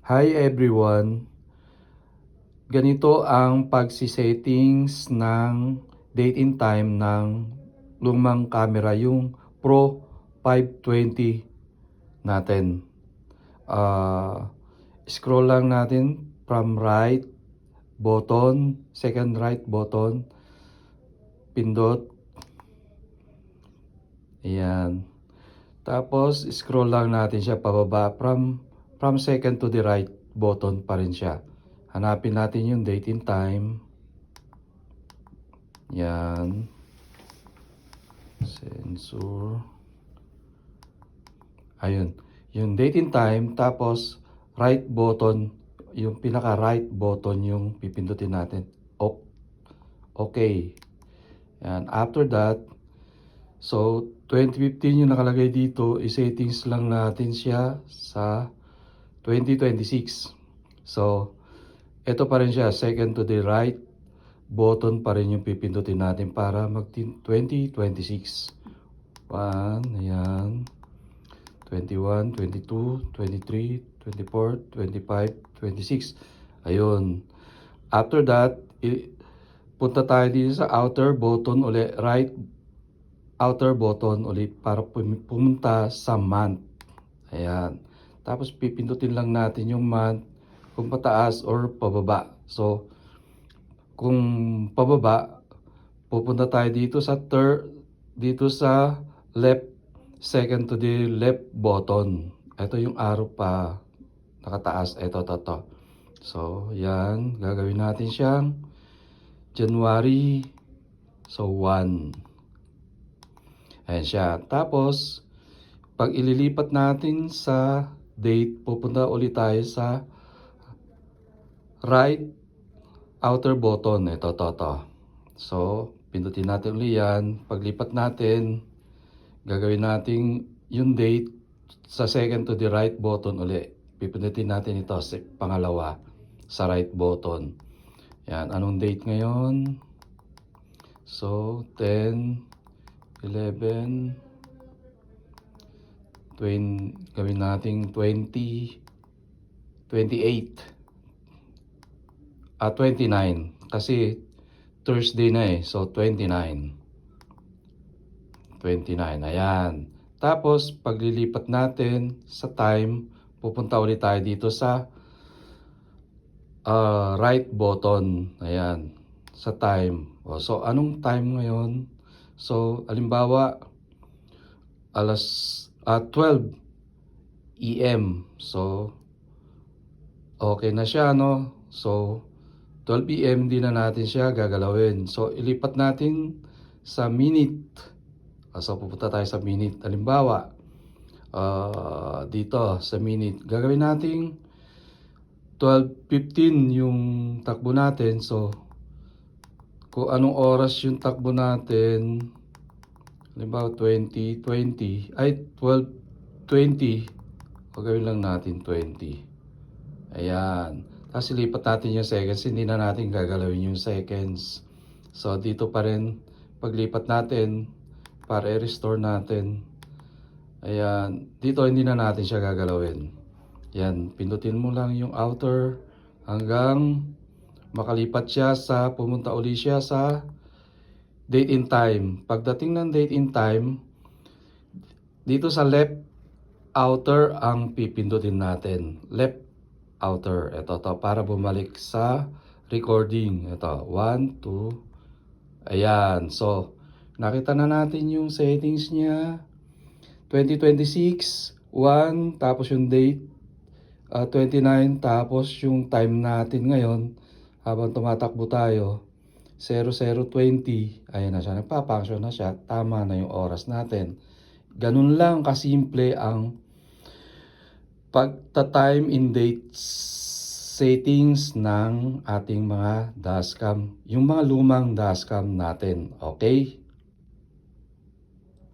Hi everyone! Ganito ang pagsisettings ng date and time ng lumang camera, yung Pro 520 natin. Scroll lang natin from right button, second right button, pindot. Ayan. Tapos scroll lang natin siya pababa from second to the right button pa rin siya. Hanapin natin yung date and time. Yan. Sensor. Ayun. Yung date and time. Tapos right button. Yung pinaka right button yung pipindutin natin. Okay. Yan. After that. So 2015 yung nakalagay dito. I-settings lang natin siya sa 2026. So ito pa rin siya. Second to the right button pa rin yung pipindutin natin para mag 2026. 1, ayan. 21, 22, 23, 24, 25, 26. Ayun. After that, punta tayo dito sa outer button ulit, right outer button ulit para pumunta sa month. Ayan. Tapos pipindutin lang natin yung month kung pataas or pababa. So, kung pababa, pupunta tayo dito sa left, second to the left button. Ito yung arrow pa nakataas. Ito, to. So, yan. Gagawin natin siyang January. So, 1. Ayan siya. Tapos, pag ililipat natin sa date, pupunta ulit tayo sa right outer button. Ito, to. So, pindutin natin ulit yan. Paglipat natin, gagawin natin yung date sa second to the right button ulit. Pipindutin natin ito sa pangalawa sa right button. Yan. Anong date ngayon? So, 10, 11, 20, gawin natin 20, 28. 29 kasi Thursday na eh. So 29. 29. Ayan. Tapos paglilipat natin sa time, pupunta ulit tayo dito sa right button. Ayan. Sa time. So anong time ngayon? So halimbawa alas 12 AM. So okay na siya, no? So 12 PM di na natin siya gagalawin. So ilipat natin sa minute. So pupunta tayo sa minute. Halimbawa, dito sa minute, gagawin natin 12:15 yung takbo natin. So kung anong oras yung takbo natin, halimbawa 20:20 ay 12:20, gagawin lang natin 20. Ayan. Tapos ilipat natin yung seconds, hindi na natin gagalawin yung seconds. So dito pa rin paglipat natin para i-restore natin. Ayan, dito hindi na natin siya gagalawin. Yan, pindutin mo lang yung outer hanggang makalipat siya sa, pumunta uli siya sa date and time. Pagdating ng date and time, dito sa left outer ang pipindutin natin. Left outer. Ito to para bumalik sa recording. Ito 1, 2. Ayan. So nakita na natin yung settings niya. 2026 1, tapos yung date 29, tapos yung time natin ngayon habang tumatakbo tayo 00:20. Ayan na siya, nagpa-function na siya. Tama na yung oras natin. Ganun lang kasimple ang pagta-time and date settings ng ating mga dashcam, yung mga lumang dashcam natin. Okay?